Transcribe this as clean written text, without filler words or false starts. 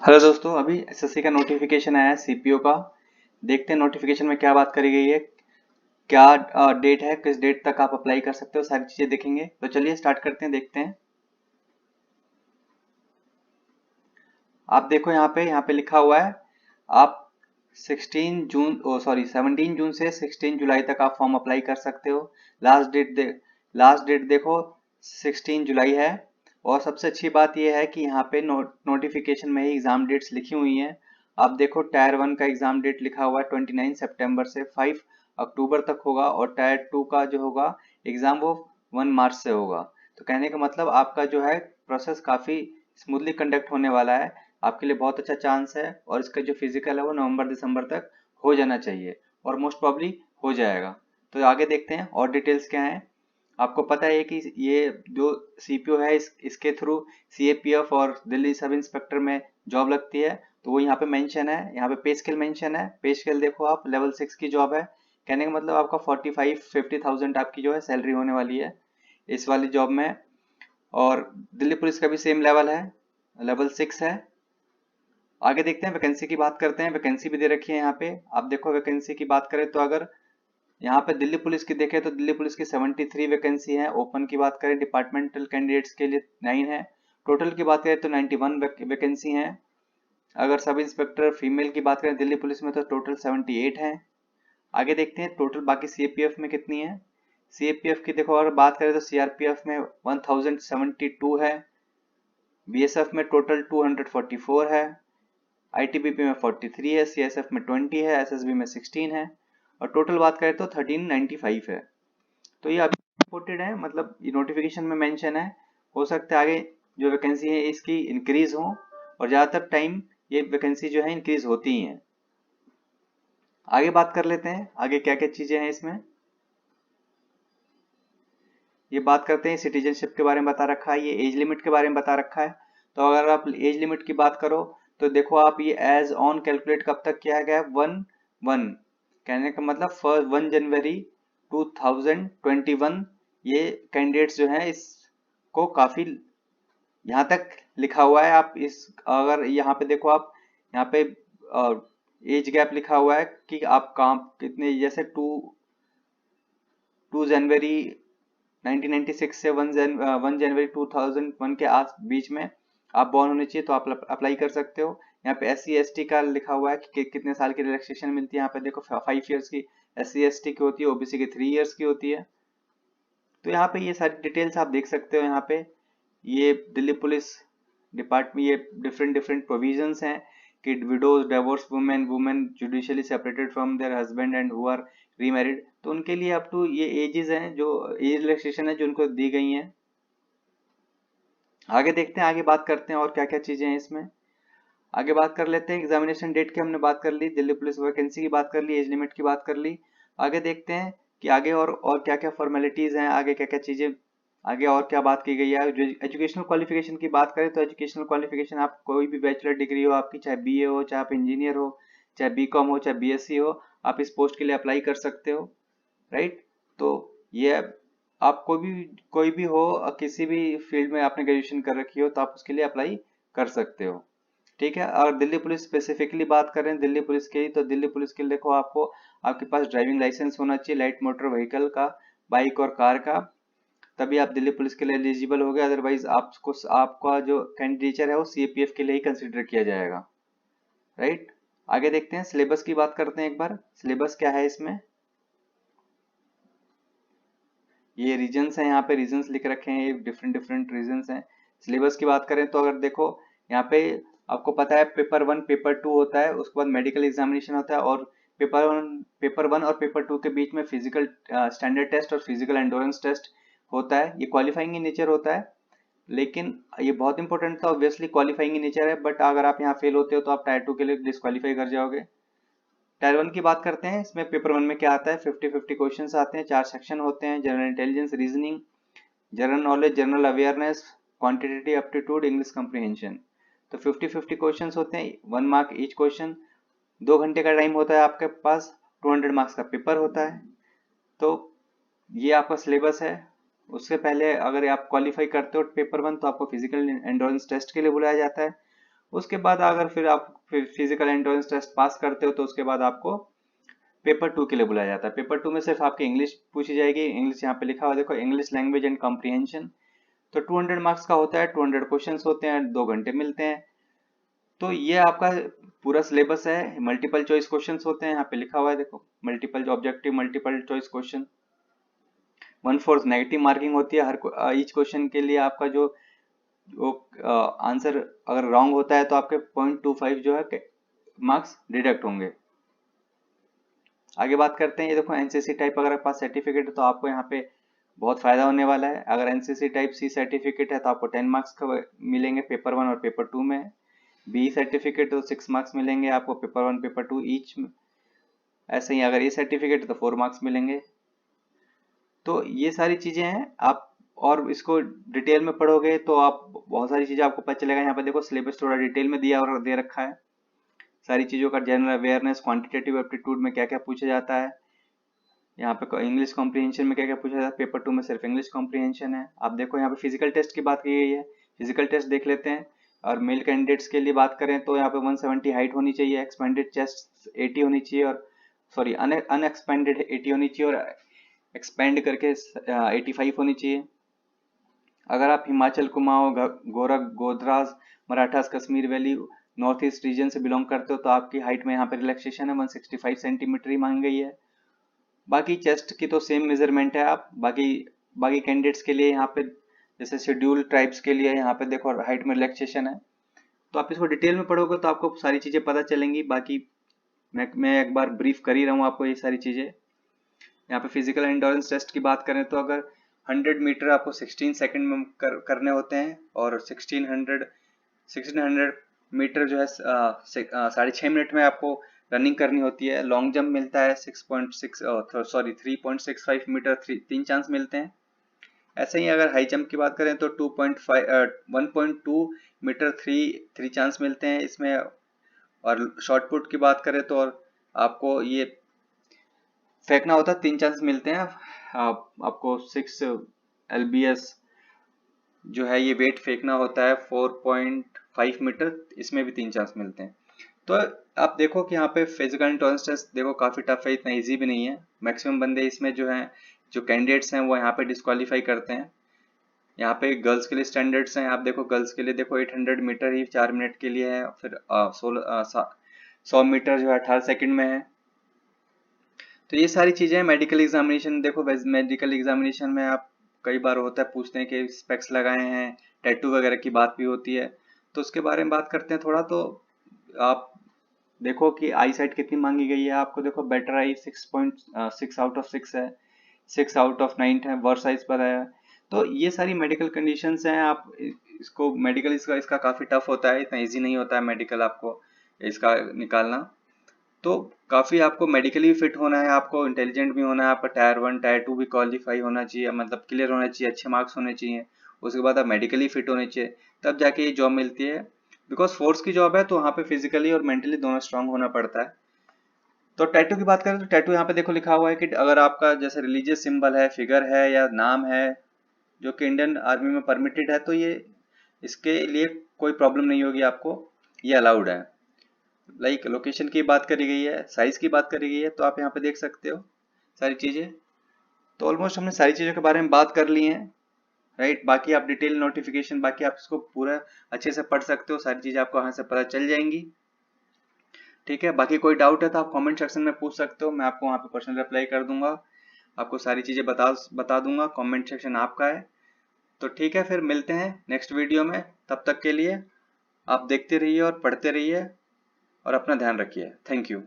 Hello दोस्तों, अभी SSC का नोटिफिकेशन आया है सीपीओ का। देखते हैं नोटिफिकेशन में क्या बात करी गई है, क्या डेट है, किस डेट तक आप अप्लाई कर सकते हो, सारी चीजें देखेंगे। तो चलिए स्टार्ट करते हैं, देखते हैं। आप देखो यहाँ पे लिखा हुआ है, आप 17 जून से 16 जुलाई तक आप फॉर्म अप्लाई कर सकते हो। लास्ट डेट देखो 16 जुलाई है। और सबसे अच्छी बात यह है कि यहाँ पे नोटिफिकेशन में ही एग्जाम डेट्स लिखी हुई हैं। आप देखो टायर 1 का एग्जाम डेट लिखा हुआ है 29 सितंबर से 5 अक्टूबर तक होगा, और टायर 2 का जो होगा एग्जाम वो 1 मार्च से होगा। तो कहने का मतलब आपका जो है प्रोसेस काफी स्मूथली कंडक्ट होने वाला है। आपके लिए बहुत अच्छा चांस है, और इसका जो फिजिकल है वो नवंबर दिसंबर तक हो जाना चाहिए, और मोस्ट प्रॉब्ली हो जाएगा। तो आगे देखते हैं और डिटेल्स क्या है। आपको पता है कि ये जो सीपीओ है इसके थ्रू सीएपीएफ और दिल्ली सब इंस्पेक्टर में जॉब लगती है। तो वो यहाँ पे मेंशन है, यहाँ पे पे स्केल मेंशन है। पे स्केल देखो आप, लेवल 6 की जॉब है। कहने का मतलब आपका 45-50,000 आपकी जो है सैलरी होने वाली है इस वाली जॉब में। और दिल्ली पुलिस का भी सेम लेवल है, लेवल 6 है। आगे देखते हैं, वैकेंसी की बात करते हैं। वैकेंसी भी दे रखी है यहाँ पे। आप देखो वैकेंसी की बात करें तो अगर यहाँ पे दिल्ली पुलिस की देखें तो दिल्ली पुलिस की 73 वैकेंसी है। ओपन की बात करें डिपार्टमेंटल कैंडिडेट्स के लिए 9 है। टोटल की बात करें तो 91 वैकेंसी है। अगर सब इंस्पेक्टर फीमेल की बात करें दिल्ली पुलिस में तो टोटल 78 है। आगे देखते हैं टोटल बाकी सीएपीएफ में कितनी है। सीएपीएफ की देखो अगर बात करें तो सीआरपीएफ में 1072 है। बीएसएफ में टोटल 244 है। आईटीबीपी में 43 है, सीएसएफ में 20 है, एसएसबी में 16 है, और टोटल बात करें तो 1395 है। तो ये अभी रिपोर्टेड है, मतलब ये नोटिफिकेशन में मेंशन है। हो सकता है आगे जो वैकेंसी है इसकी इंक्रीज हो, और ज़्यादातर टाइम ये वैकेंसी जो है इंक्रीज होती ही हैं। आगे बात कर लेते हैं, आगे क्या क्या चीज़ें हैं इसमें। ये बात करते हैं सिटीजनशिप के बारे में बता रखा है, ये एज लिमिट के बारे में बता रखा है। तो अगर आप एज लिमिट की बात करो तो देखो आप, ये एज ऑन कैलकुलेट कब तक किया गया है, 1/1। कहने का मतलब 1 जनवरी 2021 ये कैंडिडेट्स जो हैं इसको काफी यहाँ तक लिखा हुआ है। आप इस अगर यहाँ पे देखो आप, यहाँ पे एज गैप लिखा हुआ है कि आप कहाँ कितने, जैसे 2 जनवरी 1996 से 1 जनवरी 2001 के आस बीच में आप बॉर्न होने चाहिए, तो आप अप्लाई कर सकते हो। यहाँ पे एस सी एस टी का लिखा हुआ है कि कितने साल की रिलैक्सेशन मिलती है। यहाँ पे देखो 5 ईयर्स की एस सी एस टी की होती है, ओबीसी की 3 ईयर्स की होती है। तो यहाँ पे ये सारी डिटेल्स आप देख सकते हो। यहाँ पे ये दिल्ली पुलिस डिपार्टमेंट, ये डिफरेंट डिफरेंट प्रोविजंस हैं कि widows, divorce women, women judicially separated from their husband and who are remarried, तो उनके लिए अप टू ये एजेस हैं, जो एज रिलैक्सेशन है जो उनको दी गई हैं। आगे देखते हैं, आगे बात करते हैं और क्या क्या चीजें हैं इसमें। आगे बात कर लेते हैं एग्जामिनेशन डेट की, हमने बात कर ली, दिल्ली पुलिस वैकेंसी की बात कर ली, एज लिमिट की बात कर ली। आगे देखते हैं कि आगे और क्या क्या फॉर्मेलिटीज हैं, आगे क्या क्या चीजें, आगे और क्या बात की गई है। एजुकेशनल क्वालिफिकेशन की बात करें तो एजुकेशनल क्वालिफिकेशन आप कोई भी बैचलर डिग्री हो आपकी, चाहे बीए हो, चाहे आप इंजीनियर हो, चाहे बीकॉम हो, चाहे बीएससी हो, आप इस पोस्ट के लिए अप्लाई कर सकते हो। राइट। तो ये आप कोई भी हो, किसी भी फील्ड में आपने ग्रेजुएशन कर रखी हो तो आप उसके लिए अप्लाई कर सकते हो। ठीक है। और दिल्ली पुलिस स्पेसिफिकली बात करें दिल्ली पुलिस की, तो दिल्ली पुलिस के लिए देखो आपको, आपके पास ड्राइविंग लाइसेंस होना चाहिए लाइट मोटर व्हीकल का, बाइक और कार का, तभी आप दिल्ली पुलिस के लिए एलिजिबल हो गए। अदरवाइज आपको, आपका जो कैंडिडेचर है वो सीएपीएफ के लिए ही कंसिडर किया जाएगा। राइट। आगे देखते हैं, सिलेबस की बात करते हैं एक बार। सिलेबस क्या है इसमें, ये रीजन्स हैं, यहाँ पे रीजन्स लिख रखे हैं, ये डिफरेंट डिफरेंट रीजन्स हैं। सिलेबस की बात करें तो अगर देखो यहाँ पे आपको पता है पेपर 1 पेपर 2 होता है, उसके बाद मेडिकल एग्जामिनेशन होता है, और पेपर 1 और पेपर 2 के बीच में फिजिकल स्टैंडर्ड टेस्ट और फिजिकल एंडोरेंस टेस्ट होता है। ये क्वालिफाइंग इन नेचर होता है, लेकिन ये बहुत इंपॉर्टेंट था, ऑब्वियसली क्वालिफाइंग इन नेचर है, बट अगर आप यहाँ फेल होते हो तो आप टायर 2 के लिए डिस्क्वालीफाई कर जाओगे। टायर 1 की बात करते हैं, इसमें पेपर 1 में क्या आता है, 50-50 क्वेश्चंस आते हैं, 4 सेक्शन होते हैं, general intelligence, reasoning, general knowledge, general awareness, quantitative aptitude, English comprehension. तो 50-50 क्वेश्चंस होते हैं, 1 मार्क ईच क्वेश्चन। 2 घंटे का टाइम होता है आपके पास, 200 मार्क्स का पेपर होता है। तो ये आपका सिलेबस है। उससे पहले अगर आप क्वालिफाई करते हो पेपर 1 तो आपको फिजिकल एंडोरेंस टेस्ट के लिए बुलाया जाता है। उसके बाद अगर फिर आप फिजिकल एंट्रेंस टेस्ट पास करते हो तो उसके बाद आपको पेपर 2 के लिए बुलाया जाता है। पेपर 2 में सिर्फ आपकी इंग्लिश पूछी जाएगी। इंग्लिश यहाँ पे लिखा हुआ देखो, इंग्लिश लैंग्वेज एंड कॉम्प्रिहेंशन। तो 200 मार्क्स का होता है, 200 क्वेश्चंस होते हैं, 2 घंटे मिलते हैं। तो ये आपका पूरा सिलेबस है। मल्टीपल चॉइस क्वेश्चंस होते हैं, यहाँ पे लिखा हुआ है देखो, multiple objective multiple choice question. 1/4 negative marking होती है हर ईच क्वेश्चन के लिए। आपका जो आंसर अगर रॉन्ग होता है तो आपके 0.25 जो है मार्क्स डिडक्ट होंगे। आगे बात करते हैं, ये देखो एनसीसी टाइप अगर आपके पास सर्टिफिकेट है तो आपको यहाँ पे बहुत फायदा होने वाला है। अगर एनसीसी टाइप सी सर्टिफिकेट है तो आपको 10 मार्क्स का मिलेंगे पेपर 1 और पेपर 2 में। बी सर्टिफिकेट तो 6 मार्क्स मिलेंगे आपको पेपर 1 पेपर 2 ईच में। ऐसे ही अगर ए सर्टिफिकेट है तो 4 मार्क्स मिलेंगे। तो ये सारी चीजें हैं, आप और इसको डिटेल में पढ़ोगे तो आप बहुत सारी चीजें आपको पता चलेगा। यहाँ पे देखो सिलेबस थोड़ा डिटेल में दिया और दे रखा है, सारी चीजों का जनरल अवेयरनेस, क्वांटिटेटिव एप्टीट्यूड में क्या क्या पूछा जाता है, यहाँ पे इंग्लिश कॉम्प्रिहेंशन में क्या क्या पूछा जाता है। पेपर 2 में सिर्फ इंग्लिश कॉम्प्रिहेंशन है। आप देखो यहाँ पे फिजिकल टेस्ट की बात की गई है, फिजिकल टेस्ट देख लेते हैं। और मेल कैंडिडेट्स के लिए बात करें तो यहाँ पे 170 हाइट होनी चाहिए, एक्सपेंडेड चेस्ट 80 होनी चाहिए, और सॉरी अनएक्सपेंडेड 80 होनी चाहिए और एक्सपेंड करके 85 होनी चाहिए। अगर आप हिमाचल कुमाऊं गोरख गोधराज Marathas Kashmir valley north east region से बिलोंग करते हो तो आपकी हाइट में यहाँ पे रिलैक्सेशन है, 165 सेंटीमीटर ही मांगी गई है। बाकी चेस्ट की तो सेम मेजरमेंट है। आप बाकी कैंडिडेट्स के लिए यहाँ पे जैसे शेड्यूल ट्राइब्स के लिए यहाँ पे देखो हाइट में रिलैक्सेशन है। तो आप इसको डिटेल में पढ़ोगे तो आपको सारी चीजें पता चलेंगी। बाकी मैं एक बार ब्रीफ कर ही रहा हूँ आपको ये सारी चीजें। यहाँ पे फिजिकल एंड्योरेंस टेस्ट की बात करें तो अगर 100 मीटर आपको 16 सेकंड में करने होते हैं, और 1600 मीटर जो है 6.5 मिनट में आपको रनिंग करनी होती है। लॉन्ग जंप मिलता है 3.65 मीटर, 3 चांस मिलते हैं। ऐसे ही अगर हाई जंप की बात करें तो 1.2 मीटर 3 चांस मिलते हैं इसमें। और शॉर्ट पुट की बात करें तो आपको ये फेंकना होता है, 3 चांस मिलते हैं। आपको 6 LBS जो है ये वेट फेंकना होता है 4.5 मीटर, इसमें भी 3 चांस मिलते हैं। तो आप देखो कि यहाँ पे फिजिकल एंड्योरेंस टेस्ट देखो काफी टफ है, इतना इजी भी नहीं है। मैक्सिमम बंदे इसमें जो है जो कैंडिडेट्स हैं वो यहाँ पे डिस्क्वालीफाई करते हैं। यहाँ पे गर्ल्स के लिए स्टैंडर्ड्स हैं, आप देखो गर्ल्स के लिए देखो 800 मीटर ही 4 मिनट के लिए है, फिर 100 मीटर जो है 18 सेकंड में है। तो ये सारी चीजें मेडिकल एग्जामिनेशन देखो, मेडिकल एग्जामिनेशन में आप कई बार होता है पूछते हैं कि स्पेक्स लगाए हैं, टैटू वगैरह की बात भी होती है। तो उसके बारे में बात करते हैं थोड़ा। तो आप देखो कि आई साइट कितनी मांगी गई है आपको। देखो बेटर आई 6.6 आउट ऑफ 6 है, 6 आउट ऑफ 9 है, वर्स्ट साइज पर है। तो ये सारी मेडिकल कंडीशंस हैं। आप इसको मेडिकल इसका काफी टफ होता है, इतना इजी नहीं होता है मेडिकल आपको इसका निकालना। तो काफी आपको मेडिकली फिट होना है, आपको इंटेलिजेंट भी होना है, आपका टायर 1 टायर 2 भी क्वालिफाई होना चाहिए, मतलब क्लियर होना चाहिए, अच्छे मार्क्स होने चाहिए। उसके बाद आप मेडिकली फिट होने चाहिए, तब जाके ये जॉब मिलती है। बिकॉज फोर्स की जॉब है तो वहाँ पे फिजिकली और मेंटली दोनों स्ट्रांग होना पड़ता है। तो टैटू की बात करें तो टैटू यहाँ पे देखो लिखा हुआ है कि अगर आपका जैसे रिलीजियस सिंबल है, फिगर है या नाम है जो कि इंडियन आर्मी में परमिटेड है, तो ये इसके लिए कोई प्रॉब्लम नहीं होगी आपको, ये अलाउड है। लाइक लोकेशन की बात करी गई है, साइज की बात करी गई है, तो आप यहाँ पे देख सकते हो सारी चीजें। तो ऑलमोस्ट हमने सारी चीजों के बारे में बात कर ली है, राइट। बाकी आप डिटेल नोटिफिकेशन बाकी आप इसको पूरा अच्छे से पढ़ सकते हो, सारी चीजें आपको यहाँ से पता चल जाएंगी, ठीक है। बाकी कोई डाउट है तो आप कमेंट सेक्शन में पूछ सकते हो, मैं आपको वहाँ पे पर्सनल रिप्लाई कर दूंगा, आपको सारी चीजें बता दूंगा। कमेंट सेक्शन आपका है। तो ठीक है, फिर मिलते हैं नेक्स्ट वीडियो में। तब तक के लिए आप देखते रहिए और पढ़ते रहिए और अपना ध्यान रखिए। Thank you.